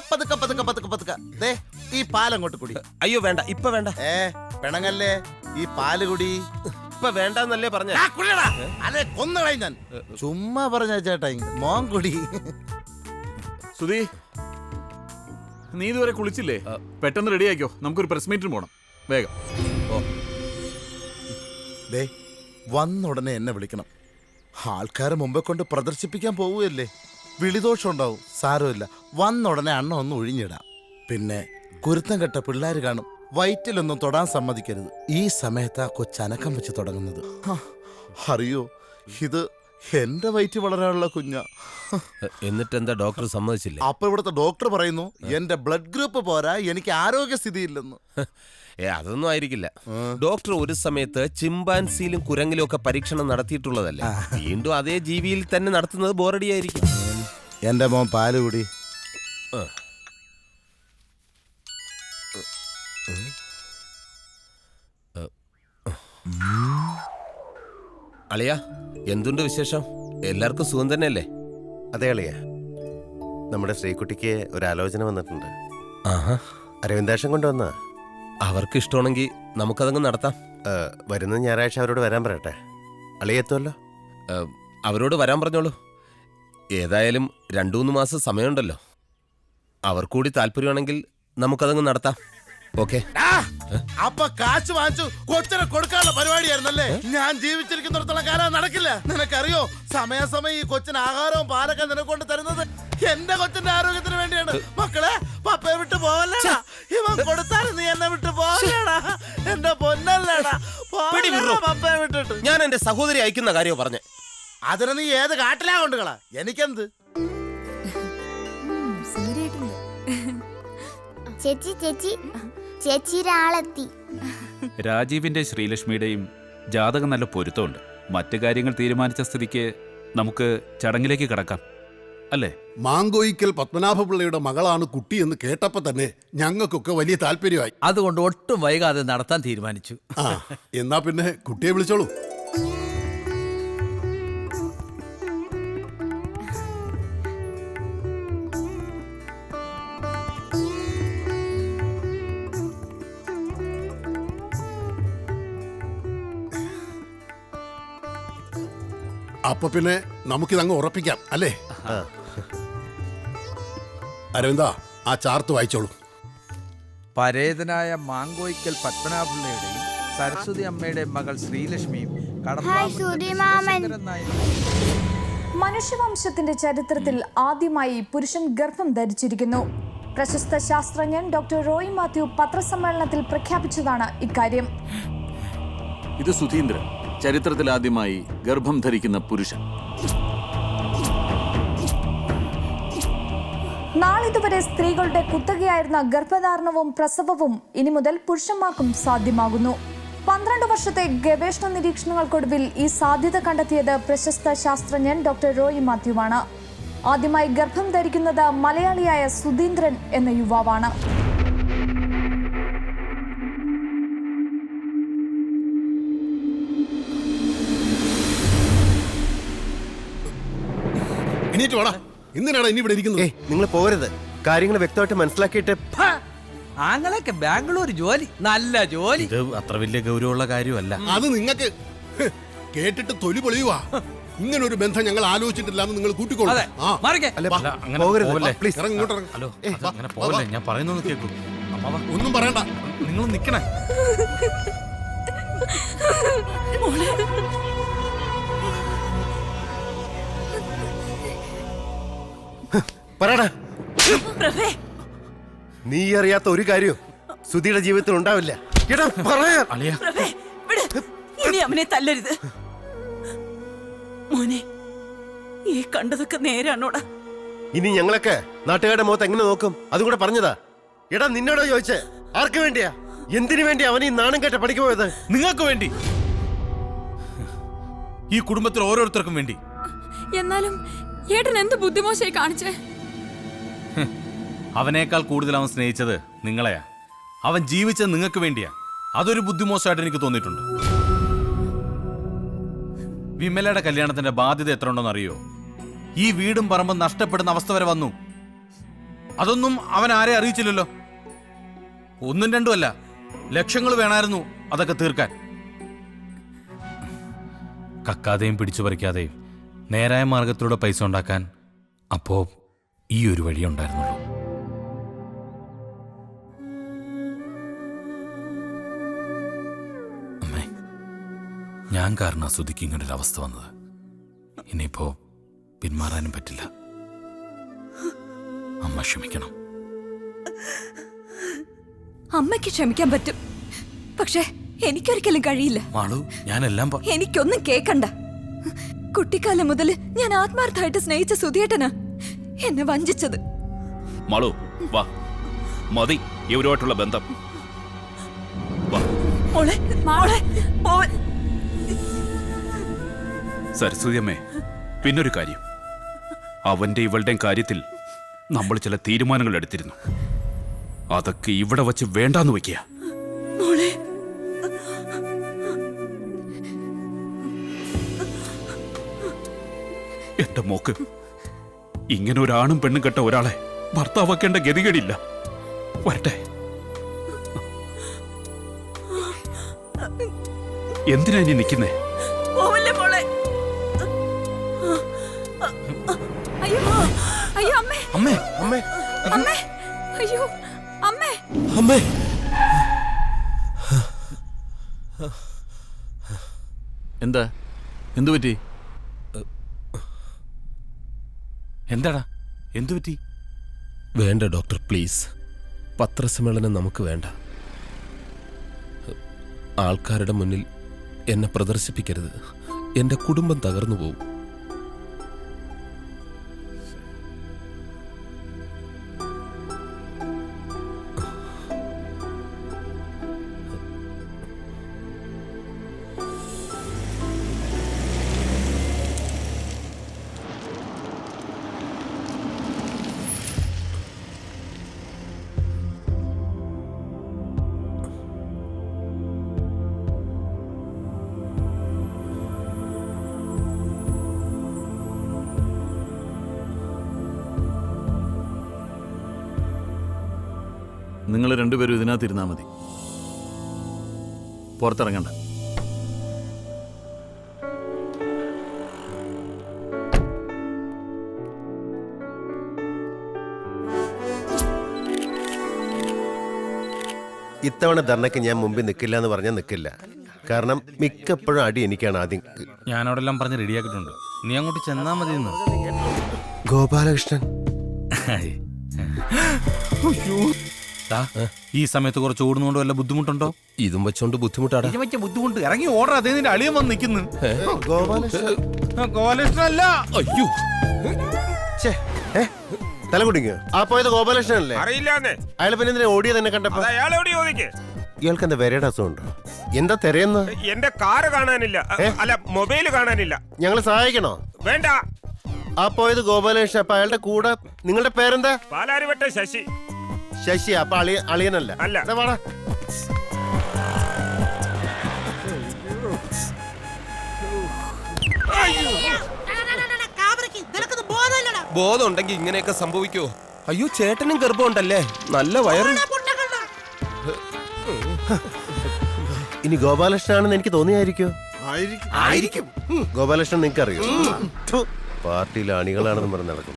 പതുക്കെ പതുക്കെ പതുക്കെ പതുക്കെ. ദേ ഈ പാലങ്ങോട്ട് കുടി. അയ്യോ വേണ്ട, ഇപ്പൊ വേണ്ട. പെണങ്ങല്ലേ, ഈ പാല് കുടി. ഇപ്പൊ വേണ്ടെന്നല്ലേ പറഞ്ഞ. അല്ലെ കൊന്നുകളയും ഞാൻ. ചുമ്മാ പറഞ്ഞ ചേട്ടാ, മോൻ കുടി. സുധി, നീ ഇതുവരെ കുളിച്ചില്ലേ? പെട്ടെന്ന് റെഡി ആക്കിയോ, നമുക്കൊരു പ്രസ് മീറ്റിന് പോണം. വേഗം. ദേ വന്നുടനെ എന്നെ വിളിക്കണം. ആൾക്കാരെ മുമ്പേ കൊണ്ട് പ്രദർശിപ്പിക്കാൻ പോവുകയല്ലേ, വിളിദോഷം ഉണ്ടാവും. സാരമില്ല, വന്നുടനെ അണ്ണ ഒന്ന് ഒഴിഞ്ഞിടാം. പിന്നെ കുരുത്തം കെട്ട പിള്ളേർ കാണും, വയറ്റിലൊന്നും തൊടാൻ സമ്മതിക്കരുത്. ഈ സമയത്ത് ആ കൊച്ചനക്കം വെച്ച് തുടങ്ങുന്നത്. അറിയോ, ഇത് എന്റെ വയറ്റ് വളരാനുള്ള കുഞ്ഞാ. എന്നിട്ട് എന്താ ഡോക്ടർ സമ്മതിച്ചില്ലേ? അപ്പൊ ഇവിടുത്തെ ഡോക്ടർ പറയുന്നു എന്റെ ബ്ലഡ് ഗ്രൂപ്പ് പോരാ, എനിക്ക് ആരോഗ്യസ്ഥിതി ഇല്ലെന്ന്. അതൊന്നും ആയിരിക്കില്ല. ഡോക്ടർ ഒരു സമയത്ത് ചിമ്പാൻസിയിലും കുരങ്ങിലും ഒക്കെ പരീക്ഷണം നടത്തിയിട്ടുള്ളതല്ലേ. വീണ്ടും അതേ ജീവിയിൽ തന്നെ നടത്തുന്നത് ബോറടിയായിരിക്കും. എന്റെ മോൻ പാല് കൂടി. അളിയ, എന്തുണ്ട് വിശേഷം? എല്ലാവർക്കും സുഖം തന്നെയല്ലേ? അതെ അളിയ, നമ്മുടെ ശ്രീകുട്ടിക്ക് ഒരു ആലോചന വന്നിട്ടുണ്ട്. അരവിന്ദാക്ഷൻ കൊണ്ടുവന്ന. അവർക്ക് ഇഷ്ടമാണെങ്കിൽ നമുക്കതങ്ങ് നടത്താം. വരുന്ന ഞായറാഴ്ച അവരോട് വരാൻ പറയട്ടെ. അളിയ എത്തുമല്ലോ? അവരോട് വരാൻ പറഞ്ഞോളൂ. ഏതായാലും 2-3 മാസം സമയമുണ്ടല്ലോ. അവർ കൂടി താല്പര്യമാണെങ്കിൽ നമുക്കതങ്ങ് നടത്താം. ഓക്കെ. അപ്പൊ കാശ് വാങ്ങിച്ചു കൊച്ചിനെ കൊടുക്കാനുള്ള പരിപാടിയായിരുന്നല്ലേ? ഞാൻ ജീവിച്ചിരിക്കുന്നിടത്തോളം കാലം നടക്കില്ല. നിനക്കറിയോ, സമയാസമയം ഈ കൊച്ചിന് ആഹാരവും പാലൊക്കെ നിനക്കൊണ്ട് തരുന്നത് എന്റെ കൊച്ചിന്റെ ആരോഗ്യത്തിന് വേണ്ടിയാണ്. മക്കളെ, പപ്പയെ വിട്ട് പോവല്ലേടാ. ഇവൻ കൊടുത്താലും നീ എന്നെ വിട്ട് പോവല്ലേടാ. എന്റെ പൊന്നല്ലേടാ, പപ്പയെ വിട്ടിട്ട്. ഞാൻ എന്റെ സഹോദരി അയക്കുന്ന കാര്യമോ പറഞ്ഞേ. അതിന് നീ ഏത് കാട്ടിലാ കൊണ്ടുകളാ, എനിക്കെന്ത്. ചേച്ചി ചേച്ചി ചേച്ചിയുടെ ആളെത്തി. രാജീവിന്റെ ശ്രീലക്ഷ്മിയുടെയും ജാതകം നല്ല പൊരുത്തമുണ്ട്. മറ്റു കാര്യങ്ങൾ തീരുമാനിച്ച സ്ഥിതിക്ക് നമുക്ക് ചടങ്ങിലേക്ക് കടക്കാം, അല്ലേ? മാങ്കോയിക്കൽ പത്മനാഭപിള്ളയുടെ മകളാണ് കുട്ടി എന്ന് കേട്ടപ്പോ തന്നെ ഞങ്ങൾക്കൊക്കെ വലിയ താല്പര്യമായി. അതുകൊണ്ട് ഒട്ടും വൈകാതെ നടത്താൻ തീരുമാനിച്ചു. എന്നാ പിന്നെ കുട്ടിയെ വിളിച്ചോളൂ. അപ്പൊ പിന്നെ നമുക്കിതങ്ങ് ഉറപ്പിക്കാം, അല്ലേ? അരവിന്ദ, ആ ചാർത്ത് വായിച്ചോളൂ. പരേതനായ മാങ്കോയിക്കൽ പത്മനാഭപിള്ളയുടെയും സരസ്വതി അമ്മയുടെയും മകൾ ശ്രീലക്ഷ്മിയും മനുഷ്യവംശത്തിന്റെ ചരിത്രത്തിൽ ആദ്യമായി പുരുഷൻ ഗർഭം ധരിച്ചിരിക്കുന്നു. പ്രശസ്ത ശാസ്ത്രജ്ഞൻ ഡോക്ടർ റോയ് മാത്യു പത്രസമ്മേളനത്തിൽ പ്രഖ്യാപിച്ചതാണ് ഇക്കാര്യം. ഇത് സുധീന്ദ്രൻ, ചരിത്രത്തിൽ ആദ്യമായി ഗർഭം ധരിക്കുന്ന പുരുഷൻ. നാളിതുവരെ സ്ത്രീകളുടെ കുത്തകയായിരുന്ന ഗർഭധാരണവും പ്രസവവും ഇനി മുതൽ പുരുഷന്മാർക്കും സാധ്യമാകുന്നു. 12 വർഷത്തെ ഗവേഷണ നിരീക്ഷണങ്ങൾക്കൊടുവിൽ ഈ സാധ്യത കണ്ടെത്തിയത് പ്രശസ്ത ശാസ്ത്രജ്ഞൻ ഡോക്ടർ റോയ് മാത്യുവാണ്. ആദ്യമായി ഗർഭം ധരിക്കുന്നത് മലയാളിയായ സുധീന്ദ്രൻ എന്ന യുവാവാണ്. എന്തിനാണ് ഇനി ഇവിടെ ഇരിക്കുന്നത്? നിങ്ങൾ പോരുത്, കാര്യങ്ങൾ വ്യക്തമായിട്ട് മനസ്സിലാക്കിയിട്ട്. ആങ്ങളൊക്കെ ബാംഗ്ലൂർ ജോലി, നല്ല ജോലി. ഇത് അത്ര വലിയ ഗൗരവമുള്ള കാര്യമല്ല. അത് നിങ്ങൾക്ക് കേട്ടിട്ട് തൊലി പൊളിയുവാ. ഇങ്ങനെ ഒരു ബന്ധം ഞങ്ങൾ ആലോചിച്ചിട്ടില്ല എന്ന് നിങ്ങൾ കൂട്ടിക്കോളൂ. ഞാൻ പറയുന്നത് കേൾക്കൂ. ഒന്നും പറയണ്ട, നിങ്ങൾ നിക്കണേ. പറയടാ, നീ അറിയാത്ത ഒരു കാര്യവും സുധിയുടെ ജീവിതത്തിൽ ഉണ്ടാവില്ല. ഇനി അവനെ തല്ലരുത് മോനെ. ഈ കണ്ടതൊക്കെ നേരാണോടാ? ഇനി ഞങ്ങളൊക്കെ നാട്ടുകാരുടെ മുഖത്ത് എങ്ങനെ നോക്കും? അതും കൂടെ പറഞ്ഞതാ. എടാ, നിന്നോടോ ചോദിച്ചേ? ആർക്ക് വേണ്ടിയാ, എന്തിനു വേണ്ടി അവൻ ഈ നാണം കേട്ട പഠിക്ക് പോയത്? നിങ്ങൾക്ക് വേണ്ടി, ഈ കുടുംബത്തിൽ ഓരോരുത്തർക്കും വേണ്ടി. എന്നാലും ഏട്ടൻ എന്ത് ബുദ്ധിമോശമായി കാണിച്ചേ? അവനേക്കാൾ കൂടുതൽ അവൻ സ്നേഹിച്ചത് നിങ്ങളെയാ. അവൻ ജീവിച്ചത് നിങ്ങൾക്ക് വേണ്ടിയാ. അതൊരു ബുദ്ധിമോശമായിട്ട് എനിക്ക് തോന്നിയിട്ടുണ്ട്. വിമലയുടെ കല്യാണത്തിന്റെ ബാധ്യത എത്ര ഉണ്ടെന്ന് അറിയോ? ഈ വീടും പറമ്പും നഷ്ടപ്പെടുന്ന അവസ്ഥ വരെ വന്നു. അതൊന്നും അവൻ ആരെ അറിയിച്ചില്ലല്ലോ. ഒന്നും രണ്ടും അല്ല, ലക്ഷങ്ങൾ വേണമായിരുന്നു അതൊക്കെ തീർക്കാൻ. കക്കാതെയും പിടിച്ചു പറിക്കാതെയും നേരായ മാർഗത്തിലൂടെ പൈസ ഉണ്ടാക്കാൻ അപ്പോ ഈ ഒരു വഴി ഉണ്ടായിരുന്നുള്ളൂ. അമ്മേ, ഞാൻ കാരണം സുധിക്ക് ഇങ്ങനൊരു അവസ്ഥ വന്നത്. ഇനിയിപ്പോ പിന്മാറാനും പറ്റില്ല. അമ്മ ക്ഷമിക്കണം. അമ്മയ്ക്ക് ക്ഷമിക്കാൻ പറ്റും, പക്ഷെ എനിക്കൊരിക്കലും കഴിയില്ല. മാളു, ഞാനെല്ലാം എനിക്കൊന്നും കേക്കണ്ട. കുട്ടിക്കാലം മുതൽ ഞാൻ ആത്മാർത്ഥമായിട്ട് സ്നേഹിച്ച സുധിയേട്ടനാ എന്നെ വഞ്ചിച്ചത്. മാളു വാ, മതി ഇവരുമായിട്ടുള്ള ബന്ധം. മോളെ, മോളെ, മോൻ. സരസ്വതി അമ്മേ, പിന്നൊരു കാര്യം, അവന്റെ ഇവളുടെയും കാര്യത്തിൽ നമ്മൾ ചില തീരുമാനങ്ങൾ എടുത്തിരുന്നു. അതൊക്കെ ഇവിടെ വച്ച് വേണ്ടാന്ന് വെക്കുക. മോളെ, എന്റെ മോക്ക് ഇങ്ങനെ ഒരാണും പെണ്ണും കെട്ട ഒരാളെ ഭർത്താവാക്കേണ്ട ഗതികേടില്ല. വരട്ടെ. എന്തിനാ ഇനി നിൽക്കുന്നേ? പോവല്ലേ മോളെ. അയ്യോ, അയ്യോ അമ്മേ, അമ്മേ, അമ്മേ അമ്മേ, അയ്യോ അമ്മേ. അമ്മേ, എന്താ, എന്തു പറ്റി? എന്താടാ, എന്തു പറ്റി? വേണ്ട ഡോക്ടർ, പ്ലീസ്. പത്രസമ്മേളനം നമുക്ക് വേണ്ട. ആൾക്കാരുടെ മുന്നിൽ എന്നെ പ്രദർശിപ്പിക്കരുത്. എന്റെ കുടുംബം തകർന്നു പോകും. നിങ്ങൾ രണ്ടുപേരും ഇതിനകത്തിരുന്നാ മതി, പുറത്തിറങ്ങണ്ട. ഇത്തവണ ധർണയ്ക്ക് ഞാൻ മുമ്പിൽ നിൽക്കില്ല എന്ന് പറഞ്ഞാൽ നിൽക്കില്ല. കാരണം മിക്കപ്പോഴും അടി എനിക്കാണ് ആദ്യം. ഞാനവിടെല്ലാം പറഞ്ഞ് റെഡിയാക്കിയിട്ടുണ്ട്. നീ അങ്ങോട്ട് ചെന്നാ മതി. ഗോപാലകൃഷ്ണൻ, ഈ സമയത്ത് കുറച്ച് ഓടുന്നോണ്ട് വല്ല ബുദ്ധിമുട്ടുണ്ടോ? ഇതും വെച്ചോണ്ട് ബുദ്ധിമുട്ടാടാ. ബുദ്ധിമുട്ട് ഇറങ്ങി ഓർഡർ. അതേ നിന്റെ അളിയൻ വന്ന് നിൽക്കുന്നു. ഗോപാലകൃഷ്ണൻ അയ്യോ, തല കുടിങ്ങോ? ആ പോയത് ഗോപാലകൃഷ്ണൻ അല്ലേ? അറിയില്ലാന്നേ. അയാൾ പിന്നെ എന്തിനാ ഓടിയത് എന്നെ കണ്ടപ്പോ? അയാളെവിടെ ചോദിക്കേ? ഇയാൾക്ക് എന്താ വരയുടെ അസുഖമുണ്ടോ? എന്താ തിരയുന്ന? എന്റെ കാറ് കാണാനില്ല, അല്ല മൊബൈല് കാണാനില്ല. ഞങ്ങള് സഹായിക്കണോ? വേണ്ട. ആ പോയത് ഗോപാലകൃഷ്ണൻ. അപ്പൊ അയാളുടെ കൂടെ നിങ്ങളുടെ പേരെന്താ? പാലാരിവട്ട ശശി. ശശി. അപ്പൊ അളിയനല്ല? അല്ല. വാടാ. ബോധം ഉണ്ടെങ്കിൽ ഇങ്ങനെയൊക്കെ സംഭവിക്കോ? അയ്യോ, ചേട്ടനും ഗർഭമുണ്ടല്ലേ? നല്ല വയറ്. ഇനി ഗോപാലകൃഷ്ണനാണെന്ന് എനിക്ക് തോന്നിയായിരിക്കോ? ആയിരിക്കും. ഗോപാലകൃഷ്ണൻ നിങ്ങൾക്ക് അറിയോ? പാർട്ടിയിലെ അണികളാണെന്ന് പറഞ്ഞ് നടക്കും.